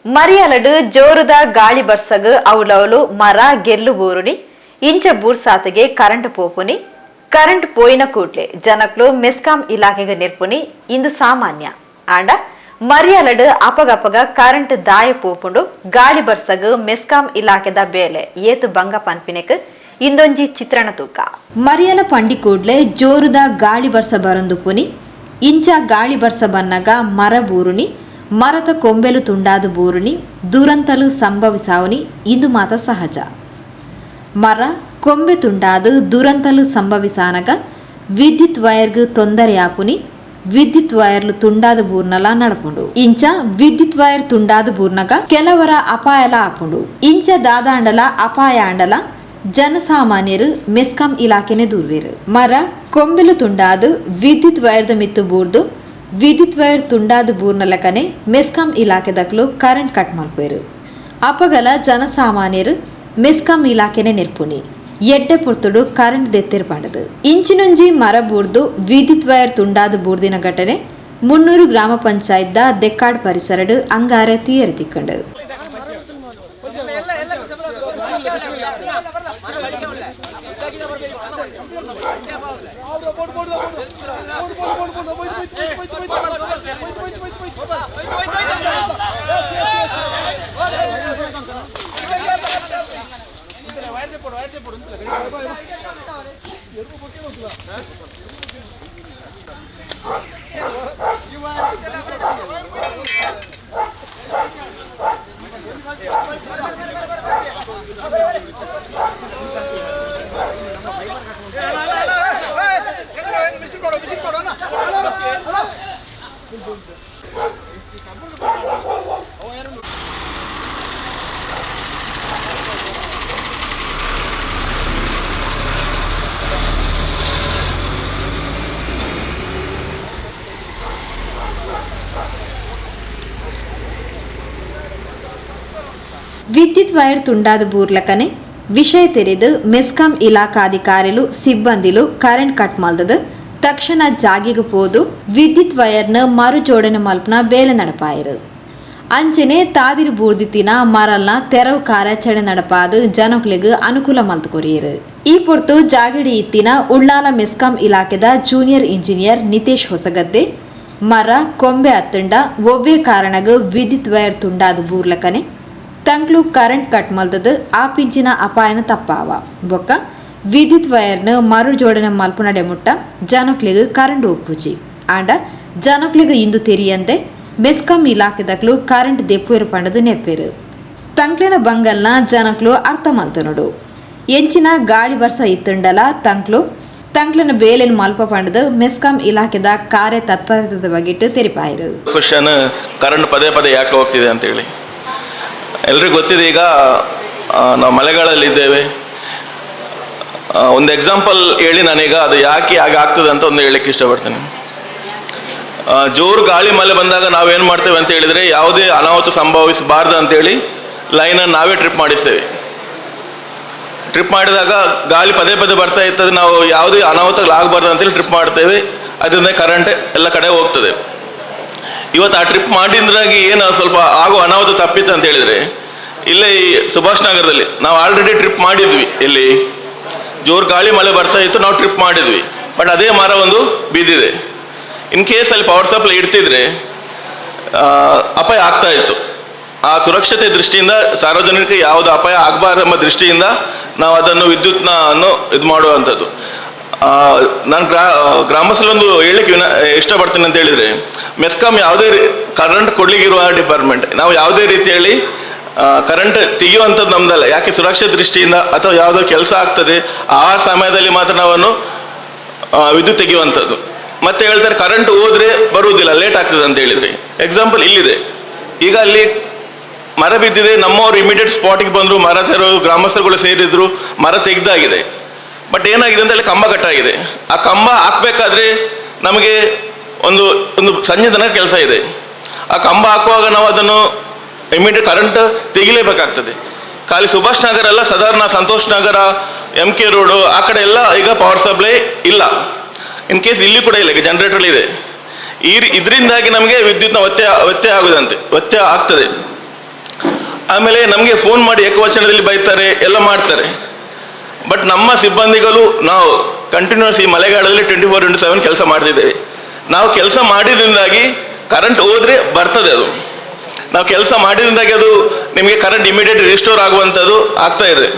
ಮರಿಯಲಡು ಜೋರುದ ಗಾಳಿ ಬರ್ಸಗ್ ಅವಲವಲು ಮರ ಗೆಲ್ಲು ಬೂರುನಿ ಇಂಚ ಬೂರ್ಸಾತಿಗೆ ಕರೆಂಟ್ ಪೋಪುನಿ ಕರೆಂಟ್ ಪೋಯಿನ ಕೂಡ್ಲೆ ಜನಕ್ಲು ಮೆಸ್ಕಾಂ ಇಲಾಖೆಗೆ ನಿರ್ಪುನಿ ಇಂದು ಸಾಮಾನ್ಯ ಆಂಡ ಮರಿಯಲಡು ಅಪಗಪಗ ಕರೆಂಟ್ ದಾಯ ಪೋಪುಂಡು ಗಾಳಿ ಬರ್ಸಗ್ ಮೆಸ್ಕಾಂ ಇಲಾಖೆದ ಬೇಲೆ ಏತು ಬಂಗ ಪನ್ಪಿನೆಕ್ ಇಂದೊಂಜಿ ಚಿತ್ರಣ ತೂಕ ಮರಿಯಲ ಪಂಡಿ ಕೂಡ್ಲೆ ಜೋರುದ ಗಾಳಿ ಬರ್ಸ ಬರಂದು ಪುನಿ ಇಂಚ ಗಾಳಿ ಬರ್ಸ ಬನ್ನಗ ಮರ ಬೂರುನಿ ಮರದ ಕೊಂಬೆಲು ತುಂಡಾದ ಬೂರುನಿ ದುರಂತಲು ಸಂಭವಿಸಾವನಿ ಇಂದು ಮಾತ ಸಹಜ. ಮರ ಕೊಂಬೆ ತುಂಡಾದ ದುರಂತಲು ಸಂಭವಿಸಾನಗ ವಿದ್ಯುತ್ ವೈರ್ಗ್ ತೊಂದರೆ ಆಪುನಿ ವಿದ್ಯುತ್ ವೈರ್ಲು ತುಂಡಾದ ಬೂರ್ನಲ ನಡಪುಂಡು ಇಂಚ ವಿದ್ಯುತ್ ವೈರ್ ತುಂಡಾದ ಬೂರ್ನಗ ಕೆಲವರ ಅಪಾಯಲ ಆಪುಂಡು ಇಂಚ ದಾದಾಂಡಲ ಅಪಾಯ ಆಂಡಲ ಜನಸಾಮಾನ್ಯರು ಮೆಸ್ಕಾಂ ಇಲಾಖೆನೆ ದೂರ್ವೇರು ಮರ ಕೊಂಬೆಲು ತುಂಡಾದ ವಿದ್ಯುತ್ ವೈರ್ದ ಮಿತ್ತು ಬೂರ್ದು ವಿದ್ಯುತ್ ವೈರ್ ತುಂಡಾದ ಬೂರ್ನಲಕನೆ ಮೆಸ್ಕಾಂ ಇಲಾಖೆದಕ್ಲು ಕರೆಂಟ್ ಕಟ್ ಮಲ್ಪೇರು ಅಪಗಲ ಜನಸಾಮಾನ್ಯರು ಮೆಸ್ಕಾಂ ಇಲಾಖೆನೆ ನಿರ್ಪುನಿ ಎಡ್ಡೆ ಪೊರ್ತುಡು ಕರೆಂಟ್ ದೆತ್ತಿರ್ ಪಂಡದು ಇಂಚಿನೊಂಜಿ ಮರ ಬೂರ್ದು ವಿದ್ಯುತ್ ವೈರ್ ತುಂಡಾದ ಬೂರ್ದಿನ ಘಟನೆ 300 ಗ್ರಾಮ ಪಂಚಾಯತ್ ದೆಕ್ಕಾಡ್ ಪರಿಸರಡು ಅಂಗಾರೆ ತುಯರಿ ತಿಕ್ಕಂಡು ವಿದ್ಯುತ್ ವೈರ್ ತುಂಡಾದ ಬೂರ್ಲಕನೆ ವಿಷಯ ತೆರೆದು ಮೆಸ್ಕಾಂ ಇಲಾಖಾಧಿಕಾರಿಲು ಸಿಬ್ಬಂದಿಲು ಕರೆಂಟ್ ಕಟ್ ಮಲ್ದದ ತಕ್ಷಣ ಜಾಗಿಗೆ ಪೋದು ವಿದ್ಯುತ್ ವೈರ್ನ ಮರು ಜೋಡಣೆ ಮಲ್ಪನ ಬೇಲೆ ನಡಪಾಯರು ಅಂಚನೆ ತಾದಿರು ಬೂರ್ದಿತ್ತಿನ ಮರಲ್ನ ತೆರವು ಕಾರ್ಯಾಚರಣೆ ನಡಪಾದು ಜನಕ್ಲಿಗೆ ಅನುಕೂಲ ಮಲ್ತು ಕೊರಿಯರು ಈ ಪೊರ್ತು ಜಾಗಿಡಿ ಇತ್ತಿನ ಉಳ್ಳಾಲ ಮೆಸ್ಕಾಂ ಇಲಾಖೆದ ಜೂನಿಯರ್ ಇಂಜಿನಿಯರ್ ನಿತೇಶ್ ಹೊಸಗದ್ದೆ ಮರ ಕೊಂಬೆ ಅತ್ತಂಡ ಒವ್ವೇ ಕಾರಣಗ ವಿದ್ಯುತ್ ವೈರ್ ತುಂಡಾದ ಬೂರ್ಲಕನೆ ತಂಕ್ಲು ಕರೆಂಟ್ ಕಟ್ ಮಲ್ದದು ಆ ಪಿಂಚಿನ ಅಪಾಯನ ತಪ್ಪಾವ ಬೊಕ್ಕ ವಿದ್ಯುತ್ ವೈರ್ನ ಮರು ಜೋಡಣೆ ಮಲ್ಪುನಡೆ ಮುಟ್ಟ ಜನಕ್ಲಿಗೆ ಕರೆಂಟ್ ಒಪ್ಪುಜಿ ಆಂಡ ಜನಕ್ಲಿಗೆ ಇಂದು ತೆರಿಯಂತೆ ಮೆಸ್ಕಾಂ ಇಲಾಖೆದಕ್ಲು ಕರೆಂಟ್ ದೆಪ್ಪುವೆರು ಪಂಡದು ನೆಪ್ಪೇರು ತಂಕ್ಲಿನ ಬಂಗಲ್ನ ಜನಕ್ಲು ಅರ್ಥ ಮಲ್ತನೋಡು ಎಂಚಿನ ಗಾಳಿ ಬರ್ಸ ಇತ್ತುಂಡಲ ತಂಕ್ಲಿನ ಬೇಲೆನ್ ಮಲ್ಪ ಪಂಡದು ಮೆಸ್ಕಾಂ ಇಲಾಖೆದ ಕಾರ್ಯ ತತ್ಪರತೆ ಬಗ್ಗೆಟ್ಟು ತೆರಿಪಾಯರು ಕ್ವಶನ್ ಕರೆಂಟ್ ಪದೇ ಪದೇ ಯಾಕೆ ಹೋಗ್ತಿದೆ ಅಂತ ಹೇಳಿ ಎಲ್ರಿಗೂ ಗೊತ್ತಿದೆ. ಈಗ ನಾವು ಮಳೆಗಾಲದಲ್ಲಿದ್ದೇವೆ. ಒಂದು ಎಕ್ಸಾಂಪಲ್ ಹೇಳಿ ನಾನೀಗ ಅದು ಯಾಕೆ ಹಾಗೆ ಆಗ್ತದೆ ಅಂತ ಒಂದು ಹೇಳಲಿಕ್ಕೆ ಇಷ್ಟಪಡ್ತೇನೆ. ಜೋರು ಗಾಳಿ ಮಳೆ ಬಂದಾಗ ನಾವೇನು ಮಾಡ್ತೇವೆ ಅಂತ ಹೇಳಿದರೆ ಯಾವುದೇ ಅನಾಹುತ ಸಂಭವಿಸಬಾರ್ದು ಅಂತೇಳಿ ಲೈನನ್ನು ನಾವೇ ಟ್ರಿಪ್ ಮಾಡಿಸ್ತೇವೆ. ಟ್ರಿಪ್ ಮಾಡಿದಾಗ ಗಾಳಿ ಪದೇ ಪದೇ ಬರ್ತಾ ಇರ್ತದೆ, ನಾವು ಯಾವುದೇ ಅನಾಹುತಗಳಾಗಬಾರ್ದು ಅಂತೇಳಿ ಟ್ರಿಪ್ ಮಾಡ್ತೇವೆ. ಅದರಿಂದ ಕರೆಂಟ್ ಎಲ್ಲ ಕಡೆ ಹೋಗ್ತದೆ. ಇವತ್ತು ಆ ಟ್ರಿಪ್ ಮಾಡಿದ್ರಾಗಿ ಏನು ಸ್ವಲ್ಪ ಆಗೋ ಅನಾಹುತ ತಪ್ಪಿತ್ತು ಅಂತ ಹೇಳಿದರೆ ಇಲ್ಲೇ ಈ ಸುಭಾಷ್ ನಗರದಲ್ಲಿ ನಾವು ಆಲ್ರೆಡಿ ಟ್ರಿಪ್ ಮಾಡಿದ್ವಿ. ಇಲ್ಲಿ ಜೋರು ಗಾಳಿ ಮಳೆ ಬರ್ತಾ ಇತ್ತು, ನಾವು ಟ್ರಿಪ್ ಮಾಡಿದ್ವಿ. ಬಟ್ ಅದೇ ಮರ ಒಂದು ಬಿದ್ದಿದೆ. ಇನ್ ಕೇಸ್ ಅಲ್ಲಿ ಪವರ್ ಸಪ್ಲೈ ಇಡ್ತಿದ್ರೆ ಅಪಾಯ ಆಗ್ತಾ ಇತ್ತು. ಆ ಸುರಕ್ಷತೆ ದೃಷ್ಟಿಯಿಂದ ಸಾರ್ವಜನಿಕರಿಗೆ ಯಾವುದು ಅಪಾಯ ಆಗಬಾರ್ದು ಎಂಬ ದೃಷ್ಟಿಯಿಂದ ನಾವು ಅದನ್ನು ವಿದ್ಯುತ್ನ ಇದು ಮಾಡುವಂಥದ್ದು. ನಾನು ಗ್ರಾಮಸ್ಥರೊಂದು ಹೇಳಲಿಕ್ಕೆ ಇಷ್ಟಪಡ್ತೇನೆ ಅಂತ ಹೇಳಿದರೆ, ಮೆಸ್ಕಾಂ ಯಾವುದೇ ಕರೆಂಟ್ ಕೊಡ್ಲಿಕ್ಕಿರುವ ಡಿಪಾರ್ಟ್ಮೆಂಟ್, ನಾವು ಯಾವುದೇ ರೀತಿಯಲ್ಲಿ ಕರೆಂಟ್ ತೆಗೆಯುವಂಥದ್ದು ನಮ್ದಲ್ಲ. ಯಾಕೆ ಸುರಕ್ಷತೆ ದೃಷ್ಟಿಯಿಂದ ಅಥವಾ ಯಾವುದೋ ಕೆಲಸ ಆಗ್ತದೆ ಆ ಸಮಯದಲ್ಲಿ ಮಾತ್ರ ನಾವನ್ನು ವಿದ್ಯುತ್ ತೆಗೆಯುವಂಥದ್ದು. ಮತ್ತೆ ಹೇಳ್ತಾರೆ ಕರೆಂಟ್ ಹೋದರೆ ಬರುವುದಿಲ್ಲ, ಲೇಟ್ ಆಗ್ತದೆ ಅಂತ ಹೇಳಿದರೆ. ಎಕ್ಸಾಂಪಲ್ ಇಲ್ಲಿದೆ, ಈಗ ಅಲ್ಲಿ ಮರ ಬಿದ್ದಿದೆ, ನಮ್ಮವರು ಇಮಿಡಿಯೇಟ್ ಸ್ಪಾಟಿಗೆ ಬಂದರು, ಮರ ಗ್ರಾಮಸ್ಥರುಗಳು ಸೇರಿದ್ರು, ಮರ ತೆಗೆದಾಗಿದೆ. ಬಟ್ ಏನಾಗಿದೆ ಅಂತ ಹೇಳಿ ಕಂಬ ಕಟ್ಟಾಗಿದೆ. ಆ ಕಂಬ ಹಾಕಬೇಕಾದ್ರೆ ನಮಗೆ ಒಂದು ಸಂಜೆ ತನಕ ಕೆಲಸ ಇದೆ. ಆ ಕಂಬ ಹಾಕುವಾಗ ನಾವು ಅದನ್ನು ಇಮಿಡಿಯೇಟ್ ಕರೆಂಟ್ ತೆಗಿಲೇಬೇಕಾಗ್ತದೆ. ಖಾಲಿ ಸುಭಾಷ್ ನಗರ ಅಲ್ಲ, ಸಾಧಾರಣ ಸಂತೋಷ್ ನಗರ, MK ರೋಡು ಆ ಕಡೆ ಎಲ್ಲ ಈಗ ಪವರ್ ಸಪ್ಲೈ ಇಲ್ಲ. ಇನ್ ಕೇಸ್ ಇಲ್ಲಿ ಕೂಡ ಇಲ್ಲ, ಈಗ ಜನರೇಟರ್ ಇದೆ. ಇದರಿಂದಾಗಿ ನಮಗೆ ವಿದ್ಯುತ್ನ ವ್ಯತ್ಯಯ ಆಗ್ತದೆ. ಆಮೇಲೆ ನಮಗೆ ಫೋನ್ ಮಾಡಿ ಏಕವಚನದಲ್ಲಿ ಬೈತಾರೆ ಎಲ್ಲ ಮಾಡ್ತಾರೆ. ಬಟ್ ನಮ್ಮ ಸಿಬ್ಬಂದಿಗಳು ನಾವು ಕಂಟಿನ್ಯೂಸ್ ಈ ಮಳೆಗಾಲದಲ್ಲಿ 24/7 ಕೆಲಸ ಮಾಡ್ತಿದ್ದೇವೆ. ನಾವು ಕೆಲಸ ಮಾಡಿದ್ರಿಂದಾಗಿ ಕರೆಂಟ್ ಹೋದರೆ ಬರ್ತದೆ, ಅದು ನಾವು ಕೆಲಸ ಮಾಡಿದ್ರಿಂದಾಗಿ ಅದು ನಿಮಗೆ ಕರೆಂಟ್ ಇಮಿಡಿಯೇಟ್ ರಿಸ್ಟೋರ್ ಆಗುವಂಥದ್ದು ಆಗ್ತಾ ಇದೆ.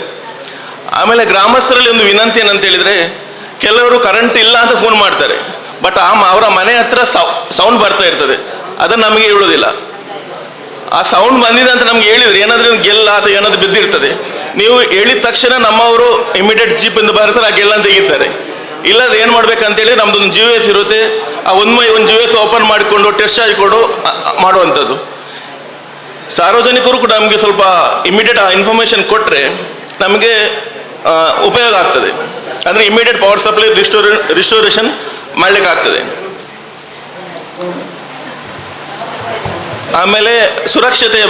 ಆಮೇಲೆ ಗ್ರಾಮಸ್ಥರಲ್ಲಿ ಒಂದು ವಿನಂತಿ ಏನಂತ ಹೇಳಿದರೆ, ಕೆಲವರು ಕರೆಂಟ್ ಇಲ್ಲ ಅಂತ ಫೋನ್ ಮಾಡ್ತಾರೆ, ಬಟ್ ಅವರ ಮನೆ ಹತ್ರ ಸೌಂಡ್ ಬರ್ತಾ ಇರ್ತದೆ, ಅದನ್ನು ನಮಗೆ ಹೇಳೋದಿಲ್ಲ. ಆ ಸೌಂಡ್ ಬಂದಿದೆ ಅಂತ ನಮ್ಗೆ ಹೇಳಿದರೆ ಏನಾದರೂ ಗೆಲ್ಲ ಅಥವಾ ಏನಾದರೂ ಬಿದ್ದಿರ್ತದೆ, ನೀವು ಹೇಳಿದ ತಕ್ಷಣ ನಮ್ಮವರು ಇಮಿಡಿಯೇಟ್ ಜೀಪಿಂದ ಬರ್ತಾರೆ, ಆ ಗೆಲ್ಲನ್ನು ತೆಗಿತಾರೆ. ಇಲ್ಲದ ಏನು ಮಾಡ್ಬೇಕಂತೇಳಿ ನಮ್ದೊಂದು GS ಇರುತ್ತೆ, ಆ ಒಂದು GS ಓಪನ್ ಮಾಡಿಕೊಂಡು ಟೆಸ್ಟ್ ಹಾಕಿಕೊಂಡು ಮಾಡುವಂಥದ್ದು. ಸಾರ್ವಜನಿಕರು ಕೂಡ ನಮಗೆ ಸ್ವಲ್ಪ ಇಮಿಡಿಯೇಟ್ ಆ ಇನ್ಫಾರ್ಮೇಷನ್ ಕೊಟ್ಟರೆ ನಮಗೆ ಉಪಯೋಗ ಆಗ್ತದೆ. ಅಂದರೆ ಇಮಿಡಿಯೇಟ್ ಪವರ್ ಸಪ್ಲೈ ರಿಸ್ಟೋರೇಷನ್ ಮಾಡಲಿಕ್ಕಾಗ್ತದೆ. ಆಮೇಲೆ ಸುರಕ್ಷತೆಯ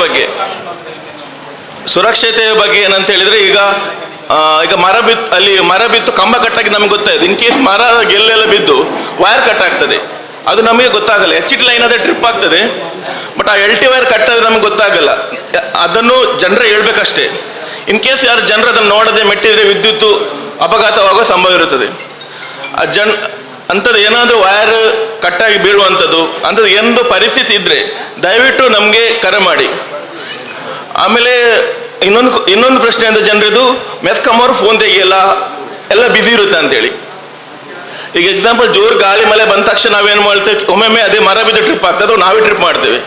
ಬಗ್ಗೆ ಏನಂತ ಹೇಳಿದರೆ, ಈಗ ಮರ ಬಿತ್ತು ಕಂಬ ಕಟ್ಟಾಗಿ ನಮ್ಗೆ ಗೊತ್ತಾಯ್ತು. ಇನ್ ಕೇಸ್ ಮರ ಗೆಲ್ಲೆಲ್ಲ ಬಿದ್ದು ವೈರ್ ಕಟ್ ಆಗ್ತದೆ, ಅದು ನಮಗೆ ಗೊತ್ತಾಗಲ್ಲ. HT ಲೈನ್ ಅದೇ ಟ್ರಿಪ್ ಆಗ್ತದೆ, ಬಟ್ ಆ LT ವೈರ್ ಕಟ್ಟೋದು ನಮ್ಗೆ ಗೊತ್ತಾಗಲ್ಲ. ಅದನ್ನು ಜನರೇ ಹೇಳ್ಬೇಕಷ್ಟೇ. ಇನ್ ಕೇಸ್ ಯಾರು ಜನರು ಅದನ್ನು ನೋಡದೆ ಮೆಟ್ಟಿದರೆ ವಿದ್ಯುತ್ ಅಪಘಾತವಾಗೋ ಸಂಭವ ಇರುತ್ತದೆ. ಅಂಥದ್ದು ಏನಾದರೂ ವೈರ್ ಕಟ್ಟಾಗಿ ಬೀಳುವಂಥದ್ದು ಅಂಥದ್ದು ಎಂದು ಪರಿಸ್ಥಿತಿ ಇದ್ದರೆ ದಯವಿಟ್ಟು ನಮಗೆ ಕರೆ ಮಾಡಿ. ಆಮೇಲೆ ಇನ್ನೊಂದು ಪ್ರಶ್ನೆ ಅಂತ ಜನರಿದು, ಮೆಸ್ಕಾಂ ಅವರು ಫೋನ್ ತೆಗಿಯಲ್ಲ, ಎಲ್ಲ ಬ್ಯುಸಿ ಇರುತ್ತೆ ಅಂತೇಳಿ. ಈಗ ಎಕ್ಸಾಂಪಲ್ ಜೋರು ಗಾಳಿ ಮಳೆ ಬಂದ ತಕ್ಷಣ ನಾವೇನು ಮಾಡ್ತೇವೆ, ಒಮ್ಮೊಮ್ಮೆ ಅದೇ ಮರ ಬಿದ್ದು ಟ್ರಿಪ್ ಆಗ್ತದೆ, ನಾವೇ ಟ್ರಿಪ್ ಮಾಡ್ತೇವೆ.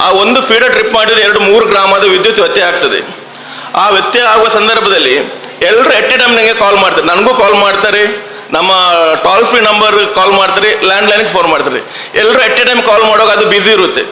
ಆ ಒಂದು ಫೀಡರ್ ಟ್ರಿಪ್ ಮಾಡಿದರೆ 2-3 ಗ್ರಾಮದ ವಿದ್ಯುತ್ ವ್ಯತ್ಯಯ ಆಗ್ತದೆ. ಆ ವ್ಯತ್ಯಯ ಆಗುವ ಸಂದರ್ಭದಲ್ಲಿ ಎಲ್ಲರೂ ಎಟ್ ಎ ಟೈಮ್ ನನಗೆ ಕಾಲ್ ಮಾಡ್ತಾರೆ, ನನಗೂ ಕಾಲ್ ಮಾಡ್ತಾರೆ, ನಮ್ಮ ಟೋಲ್ ಫ್ರೀ ನಂಬರ್ ಕಾಲ್ ಮಾಡ್ತಾರೆ, ಲ್ಯಾಂಡ್ಲೈನ್ಗೆ ಫೋನ್ ಮಾಡ್ತಾರೆ. ಎಲ್ಲರೂ ಎಟ್ ಎ ಟೈಮ್ ಕಾಲ್ ಮಾಡುವಾಗ ಅದು ಬ್ಯುಸಿ ಇರುತ್ತೆ.